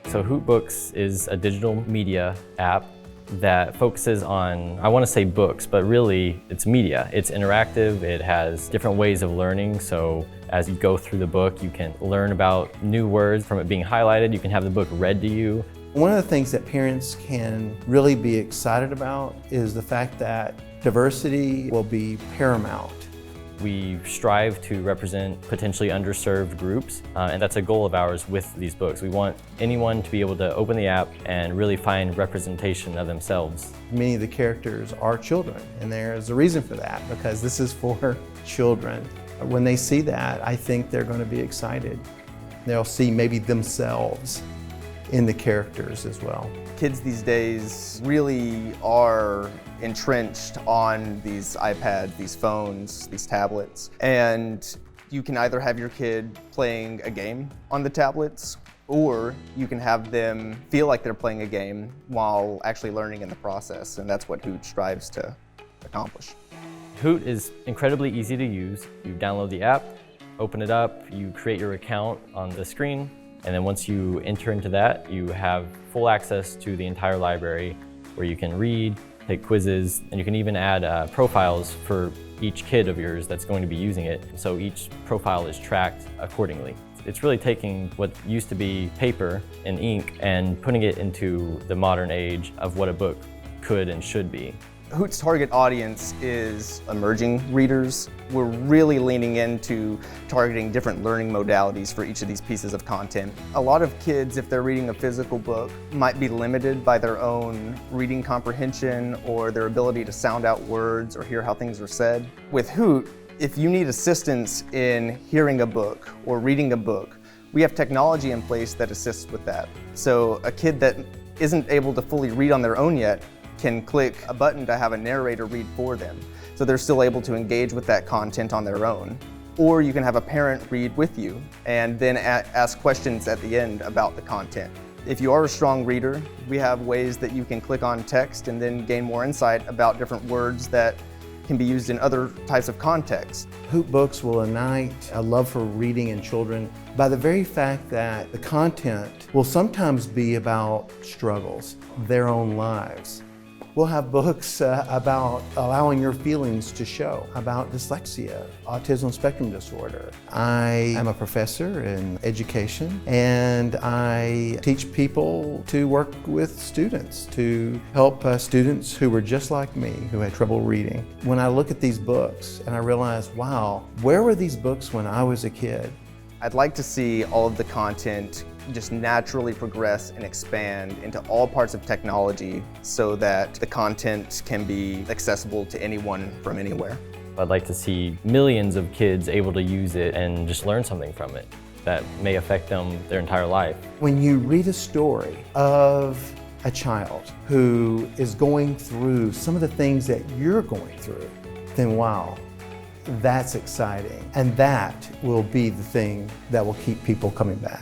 So Hootbooks is a digital media app that focuses on, I want to say books, but really it's media. It's interactive, it has different ways of learning, so as you go through the book you can learn about new words from it being highlighted, you can have the book read to you. One of the things that parents can really be excited about is the fact that diversity will be paramount. We strive to represent potentially underserved groups, and that's a goal of ours with these books. We want anyone to be able to open the app and really find representation of themselves. Many of the characters are children, and there's a reason for that, because this is for children. When they see that, I think they're going to be excited. They'll see maybe themselves in the characters as well. Kids these days really are entrenched on these iPads, these phones, these tablets, and you can either have your kid playing a game on the tablets, or you can have them feel like they're playing a game while actually learning in the process, and that's what Hoot strives to accomplish. Hoot is incredibly easy to use. You download the app, open it up, you create your account on the screen, and then once you enter into that, you have full access to the entire library where you can read, take quizzes, and you can even add profiles for each kid of yours that's going to be using it. So each profile is tracked accordingly. It's really taking what used to be paper and ink and putting it into the modern age of what a book could and should be. Hoot's target audience is emerging readers. We're really leaning into targeting different learning modalities for each of these pieces of content. A lot of kids, if they're reading a physical book, might be limited by their own reading comprehension or their ability to sound out words or hear how things are said. With Hoot, if you need assistance in hearing a book or reading a book, we have technology in place that assists with that. So a kid that isn't able to fully read on their own yet can click a button to have a narrator read for them, so they're still able to engage with that content on their own. Or you can have a parent read with you and then ask questions at the end about the content. If you are a strong reader, we have ways that you can click on text and then gain more insight about different words that can be used in other types of contexts. Hootbooks will ignite a love for reading in children by the very fact that the content will sometimes be about struggles, their own lives. We'll have books about allowing your feelings to show, about dyslexia, autism spectrum disorder. I am a professor in education, and I teach people to work with students, to help students who were just like me, who had trouble reading. When I look at these books and I realize, wow, where were these books when I was a kid? I'd like to see all of the content just naturally progress and expand into all parts of technology so that the content can be accessible to anyone from anywhere. I'd like to see millions of kids able to use it and just learn something from it that may affect them their entire life. When you read a story of a child who is going through some of the things that you're going through, then wow, that's exciting. And that will be the thing that will keep people coming back.